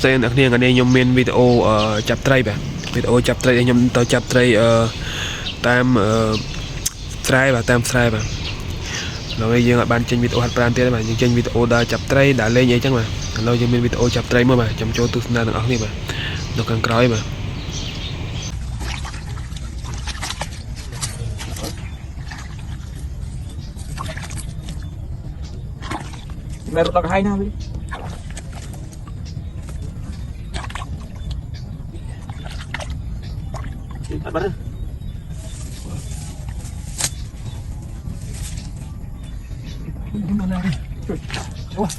tên đặc niên ở đây nhom miền video chập tray vậy video chập tray nhom tao chập tray tam tray và tam tray vậy rồi giờ bạn trên video hạt plan tiền mà nhưng trên video đã chập tray đã lên vậy chắc mà rồi giờ miền video chập tray mà trong chỗ tôi đang ở đây mà nó càng cõi mà mày rút hai nào đi bắt bắt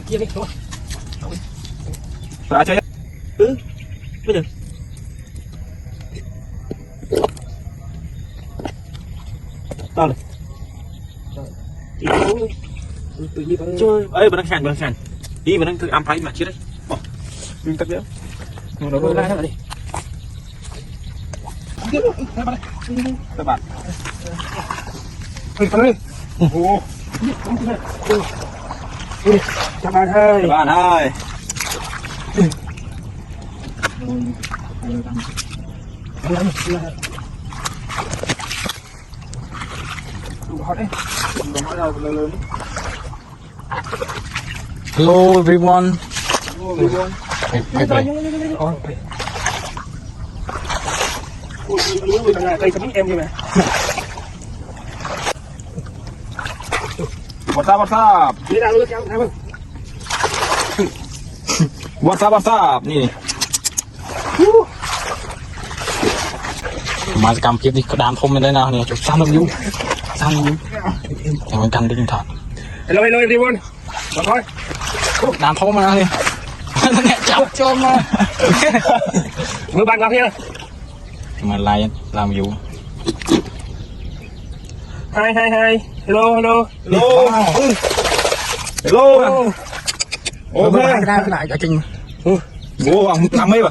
kia đi rồi chơi bây giờ tao này chơi ấy bạn đang sàn đi bạn đang thử ăn phải mà chết đấy mình tắt nữa nó rồi lại đi các bạn các bạn ơi Hello everyone. What's up? What's up? Nih. Mà cầm kiếm đi có đám thông bên đây nào nè, chụp sang lưng view. Để mình cầm đi điện thoại. Hello everyone. Mọi người. Đám thông mà nè. Nó nghe chọc cho mà. Mưa bạn gặp kia. Mà lại làm vụ. Hi. Hello. Ok. Lại cho Trinh. Ngô ông làm mấy bà?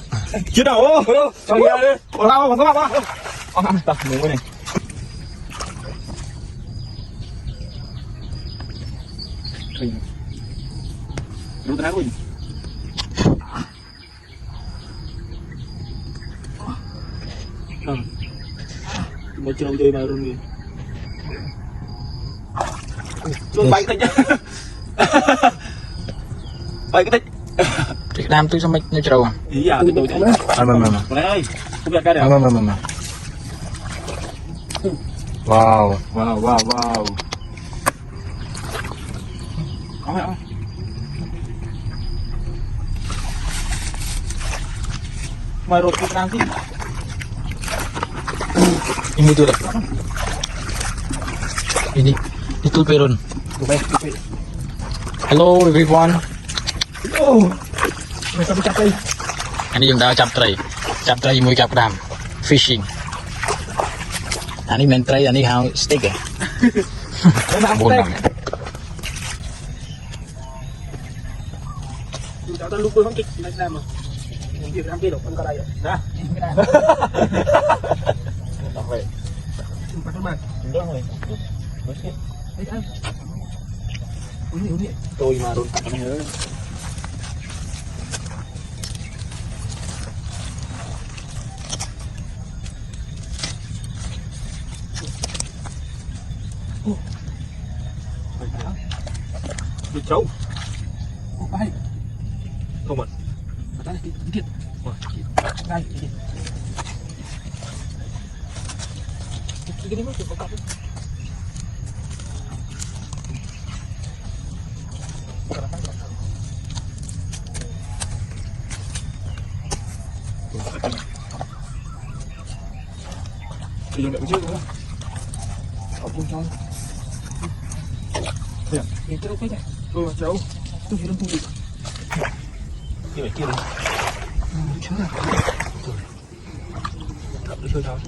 Chưa đâu. Cho đi. Sao mà. Ông ăn tập ngủ này. Đúng thế luôn. Một chiều chơi mà luôn kìa. Luôn bay tích. Bay cái tích. Chị đam tôi sao mấy như trâu à? Ý à tôi chạy. Mà. Này ơi, không biết cái này. Mà. Wow. Không. Mày rốt cuộc đang gì? Ini tuh dah. Ini itu Perun. Hello everyone. Mày sao chặt đây? Ini yang dah chap tray mui chap ram fishing. Ini main tray, ini how steak ya. Buồn lắm. Tao lúc tôi không kịch này làm mà. Việc làm kia đâu con có đây rồi. Nè. Đọc về. Bắt nó mà. Đừng rồi. Đấy ăn. Uống đi. Tôi mà đồn tặng này nữa. Đi cháu. Bay. Không mà. Đây đi điện. Đây đi. Cái này mất rồi có thì dùng đệm trước đúng không? Ở cùng trong. Kìa, cái đâu cái này. Mà cháu. Tôi chỉ đang thu được. Kia này. Chứ là. Rồi. Thậm nó chơi thôi.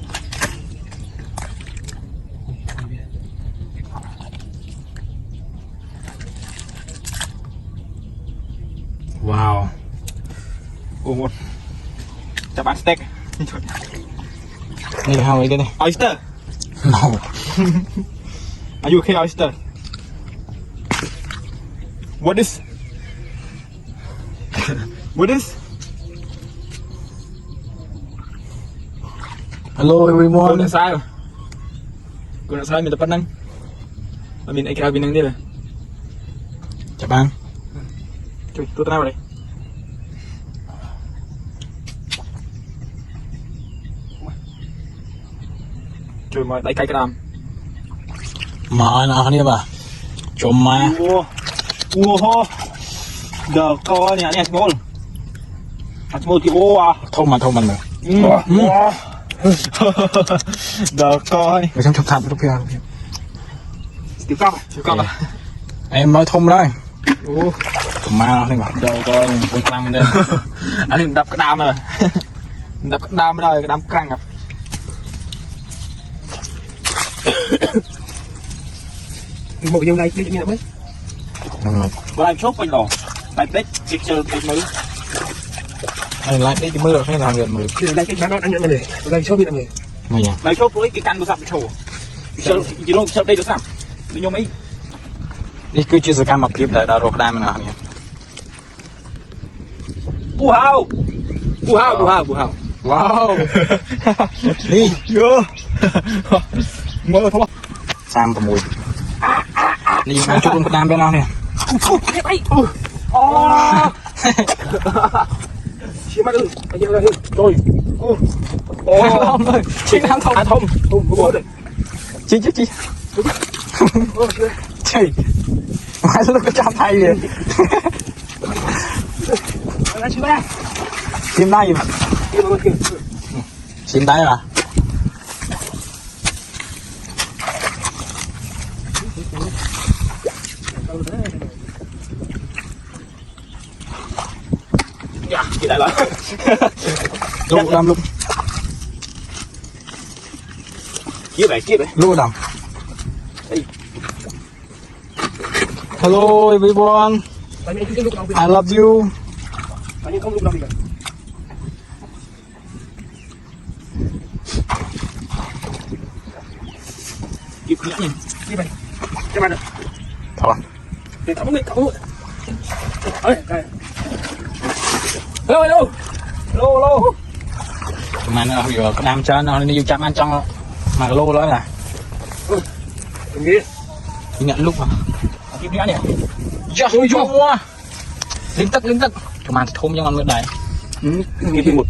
Wow. Ồ một. Chả bán steak. Ini how ini nih. Oyster. No. Are you okay, oyster? What is? Hello កូន everyone អ្នកស្រាយកូនអ្នកស្រាយមានតែប៉ុណ្្នឹងអត់មានអីក្រៅពីហ្នឹងទេ chào bạn ជួយទូទៅណាបងជួយមកដៃកាយក្តាម mà nó đi bà chôm mà អូហូដល់កនេះអានេះស្មូលអាស្មូលទីអូអា thông mà mình mà ដល់កនេះ mày trong chụp thật lúc kia ស្ទីវកប់ស្ទីវកប់ em nói thông đấy អូ mà nó đi bà ដល់កនេះមួយខ្លាំងមែនទេអានេះដាប់ក្តាមហើយដាប់ក្តាមដល់ក្តាមក្រាំង một dòng này đi như vậy đúng rồi Bữa anh chốt quanh lò Bạch tích Chị chờ cái mới anh lại đi cái mưa được hay làm việc mới thì đây cái bán nó ăn nhận này đây số biết là người mày nhỉ Bạch chốt với cái căn đồ sạp bị trổ Chị luôn chờ đây đồ sạp Đi nhau mấy đi cứ chưa sự cam mặc kịp để đào rộp đai mà nào nhỉ Bù hào Bù hào bù hào bù hào wow đi Chưa Mơ thôi sam và mùi đi mà chụp luôn đam bên nào nè chỉ mắt anh em ơi Rồi thông thôi chị đang thông À thông không có bố đây chị chị mãi lúc cái trăm thay liền anh chưa ra chim đây mà chim đây mà Dạ chị đại lại lúc làm lúc Chia vậy lúc làm hello everyone anh em cứ lúc nào I love you anh em không lúc nào cả Kịp nhã nhìn đi vậy cho bạn thôi để thắm người thắm ấy đây hello hello Lô mà nó vừa có đam cho nó đi chăm ăn trong mà lô đó là đừng nghĩ nhận lúc mà Kịp nhã nhìn dạ ôi chua linh tất chúng mà thôm cho con người đấy Kịp thì một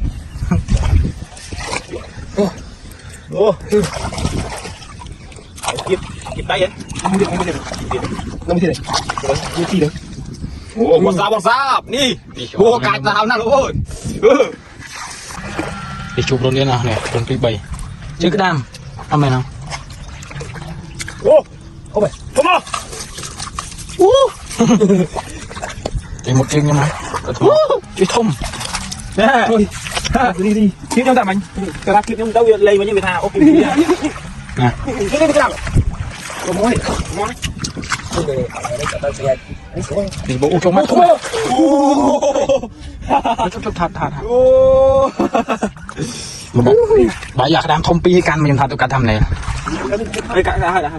Ô Kịp tay ấy không biết năm thế này như chi đấy Ô bọt giáp Đi Ô cài tao nào rồi đi chụp luôn đi nào nè luôn cái bầy chứ cái đam ăn mày nào Ô Không phải Không mà thì một chân nhưng mà chứ thông Nè thôi đi Kịp nhau tạm anh Cái ra kịp nhau đâu lấy vào như người thà Ô kịp đi nè Cái này cái nào có mối thì bộ trong mắt thôi chụp thật Ô bà giặc đang thông pi can mình thật tôi cả thầm này Đây cãi ra hai đã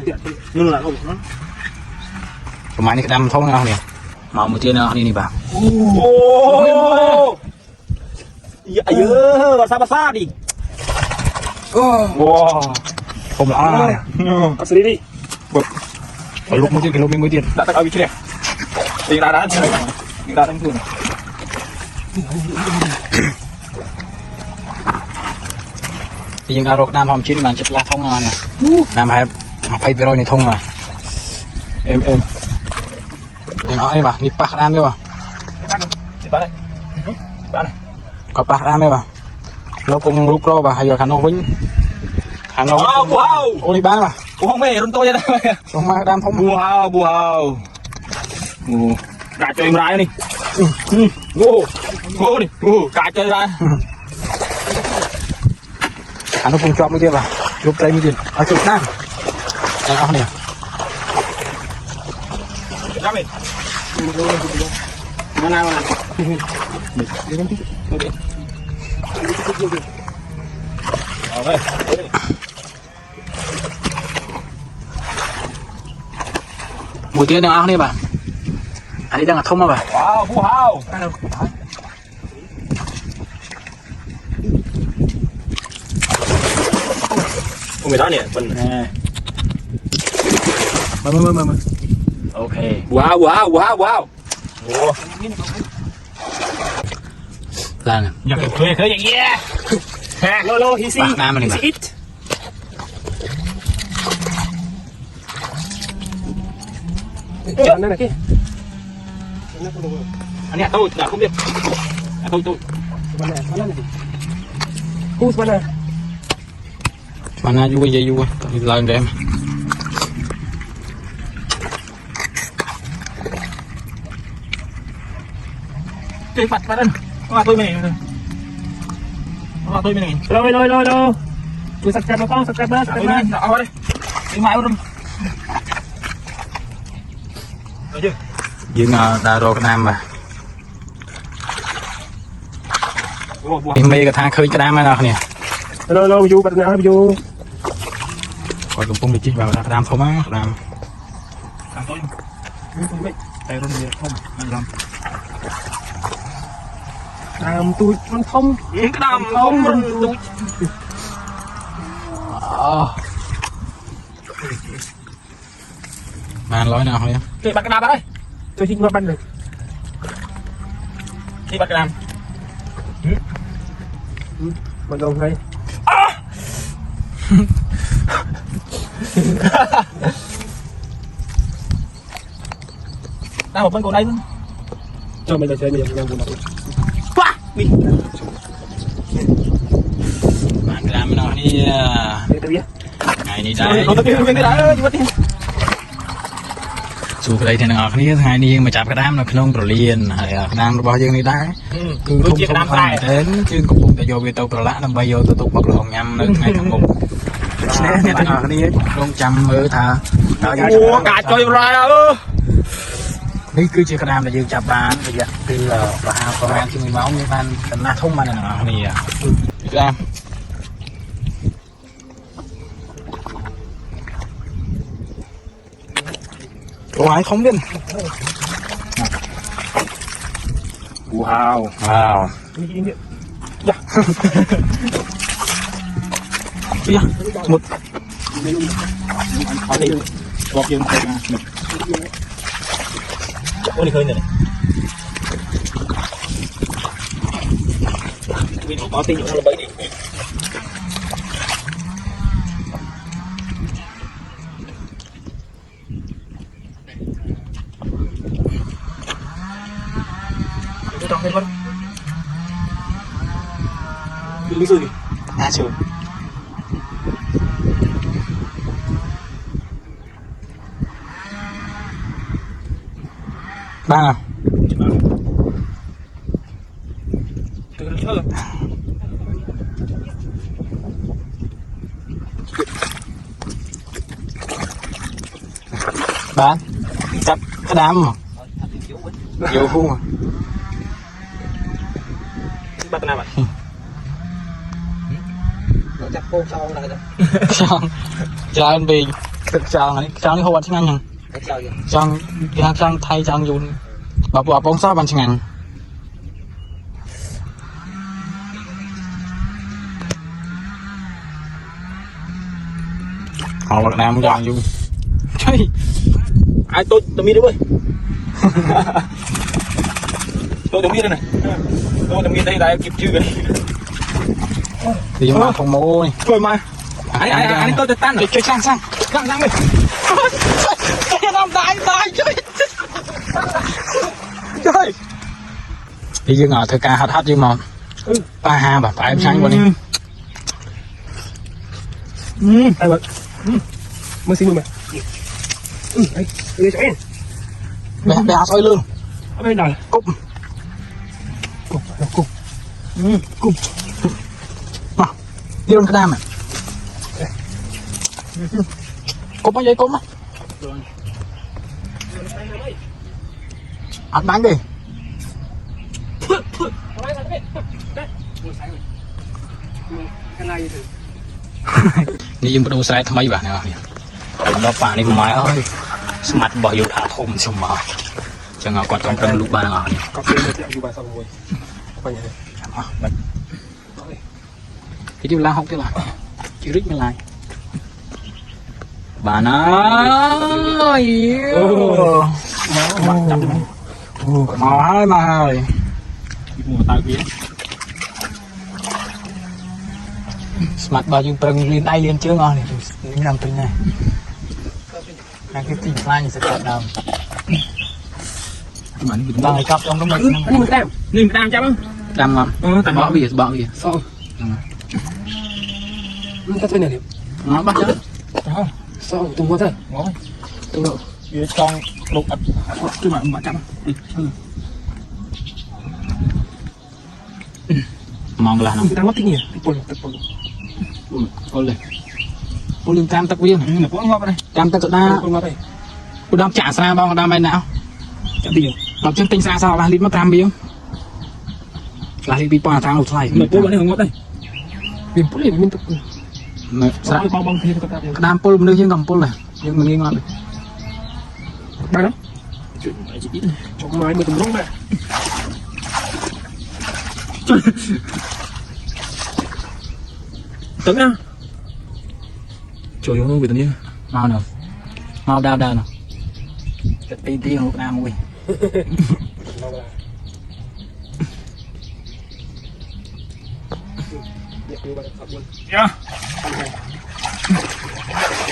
Nhưng là không tụi mày này đam thông nào nè mà một tiên nào đi bà Ô Dạ bà xa đi Wow không là nè Cắt xử lý đi ở lúc mới tiền Đã tắt ở vị trí này Thì đã như này Thì đã đánh thường thì những rốt nam hòm chín mà chụp lá thông nào nè nam hay video này thông mà em đừng nói bà đi bạc đam đấy bà có bạc đam đấy bà nó cũng lúc đó bà hay giờ khả năng vĩnh khả năng ô đi bán mà Ủa không mê rung tôi ra đây không mà đam thông Bù hào Cả chơi em ra đi Ngô đi Cả chơi ra khả năng cùng chọn mới kia bà chụp đây mới tiền ở chụp nam đây không nè Ra mình Mana Rồi mùi tiên đang ăn đi bà anh đi đang là thông mà bà Wow, bù hào người đó nè mình mà ok wow wow wow wow là nè giờ khơi khơi vậy yeah ha lo lo hi si Nam mình ít đây là kia anh em tôi đã không biết tôi mana juga vậy juga lần em cái mặt vào đây tôi mày tôi mày rồi tôi sạch nó con sạch đó sạch đó ở đây đi mãi luôn dương đà rô Nam mà em bây cái thang khơi cái đám nào nè lo vô bật nào vô coi cũng không được chích vào đám không á làm tôi tay luôn nhiều không anh làm tôiมันthông cái đam không tôi màn lối nào thôi cái bạc cái đam ở đây tôi xin qua ban được cái bạc cái đam mà đâu đây đang một bên còn đây luôn cho mình là chơi nhiều nhau buồn quá đi bạn làm cái nào đi tôi biết ngày đi đây tôi dù cái đây thì nó cái ngày đi mà chạm cái đám nó không rồi liền hay đám bao nhiêu đi đá cứ không đến chứ cũng cũng vô cái tàu tàu lá nằm bay vô tàu tàu bật lồng nhâm nữa ngày thằng một nè tao cái đi không chăm mơ thà cả chơi raนี่คือชื่อกระดามแต่ยืนจับบ้านคือปลาประมาณที่มีเมาส์มีพันกันหน้าทุ่มมันน่ะนี่อ่ะกระดามโอ้ยของเด่น wow wow dạ dạ một ở đây bọc dương ôi hơi này vì nó có tin dụng là bấy đi tôi trong đây luôn lý sư gì à chưa ba nào bán chặt cái đám mà nhiều khu mà bắt nào vậy chắc cô sau là xong chờ anh vì chờ này chờ cái hồ anh anh xong xong thay xong dùng bà bông sao bạn ngành họ Việt Nam cũng chọn dùng chơi ai tôi mi đấy ơi tôi mi đây này tôi mi đây là kịp chưa vậy thì mà không mua này rồi mà anh tôi tan rồi chơi sang sang đi cái năm đại chơi chơi đi dương ở thời ca hát dương mà ba ha bà phải em sáng qua đi ai bật mới xin mày đây đây cho em bé soi lương ở bên này cục đi luôn cái đam này cục mấy giây cục á ăn bánh điนี่ยังดูสไลด์ทำไมบ้างเนี่ยเราป่านี่มาเอ้ยสมัติบ่อยู่ท่าทมสมมาจะงากอดกำลังลูกบ้านอ่ะเนี่ย có tiền thìอยู่บ้านสองคนไปไหน thì chú la không cái lại chú rít mới lại bạn ơi mò hơi mà hơi mặt bao nhiêu từng lên tay lên chưa ngon này những năm từng này hai cái tình lai sẽ cận đầu đang cặp trong cái mình nhìn tam chắc không đam ngon bỏ bìa sao cái thế này đi nó bắt chứ sao tung qua thế tung độ phía trong lục ập cái mà chậm mong là nó ta mất thích nhỉ cô lương cam tắc viên là có ngon đây cam tắc đa con ngon đây cô đam trả xa bao đam bay nào chậm đi đọc chân tinh xa sao là lít mất cam biếng là lít bị qua thang một này mà cô vẫn không ngon đây vì bút liền liên tục sao bao bông thêm cái đam pol nơi trên cầm pol này nhưng mình nghi ngờ ba đó trong máy mà tụi nó mẹ tấn á trời ơi bị tấn nhá mau nào mau đau nào cái tí tí hộp nam ui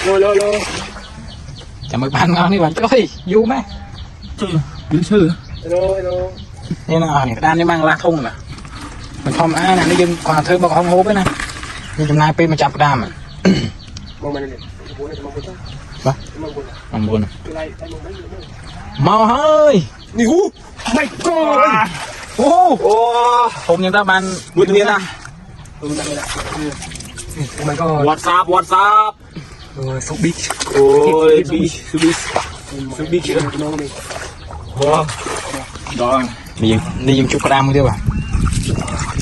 lô chả mực bạn ngon đi bạn chơi vui mấy biến sư hello nên là này đan đi mang la thùng nè mình không ai này nó dừng còn thưa bao không hố với này nhưng trong này pe mà chặt đam mong mày này mong buồn mau hơi níu mày coi hôm nay ta ban buổi tối ta mày coi WhatsApp số bít ôi số bít rồi đi dùng chụp cam đi bà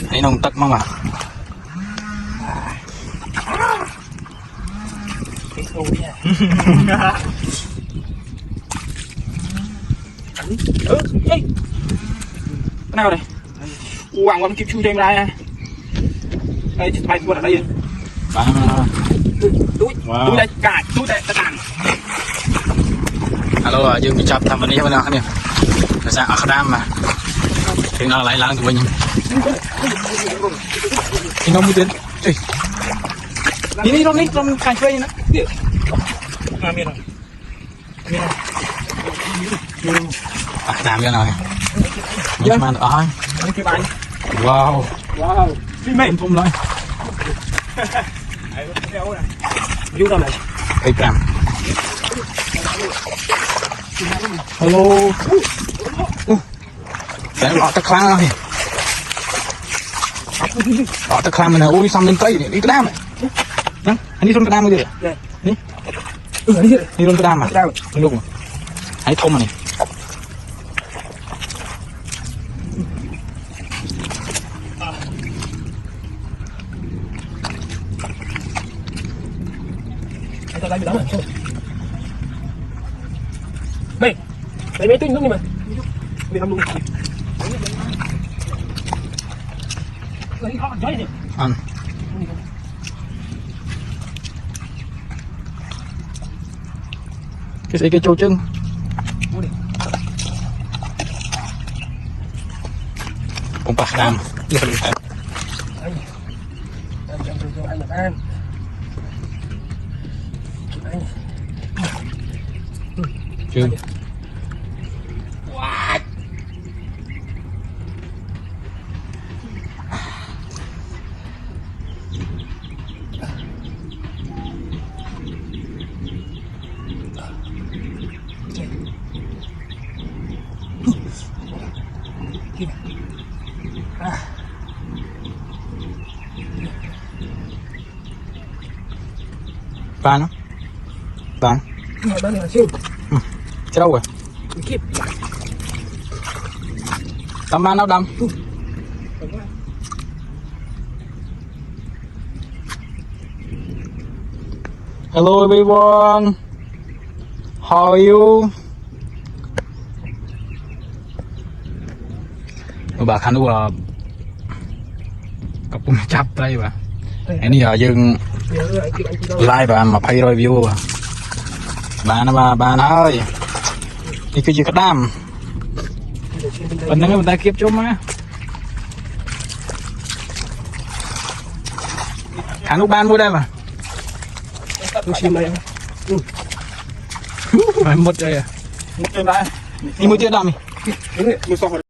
thấy nông tật mong à nào đây quảng quảng kịp chui thêm lại đây mày buồn ở đây túi đây cả túi đây tất cả alo dương bị chập thầm vấn đề bên nào nè thời gian ở Khadam mà thì nó lại lăng tụi mình thì nó mới tiến đi trong cà phê nữa làm cho nào nhưng mà ơi wow phim mềm không lại vô đâu này cây cam hello để lọt tắc khăn rồi lọt tắc khăn mình là ôi xong lên cây để đi cái đam này anh đi luôn cái đam bây giờ đi luôn cái đam mà đúng hãy thông này mày máy tính không đi mà bị làm luôn ăn cái gì cái trâu chân cũng bạc đam chưa bạn không bạn cái đâu rồi tầm ban đâu đâm hello everyone how are you bà khăn đua cặp cũng chắp đây bà anh ấy giờ dừng like và mà pay review bà bà nó bà ơi thì cứ chỉ có đam mình đang người ta kiếp chung á thằng lúc ban mua đây mà tôi xem đây phải một trời à một trên đây đi mua chưa đam đi một xong rồi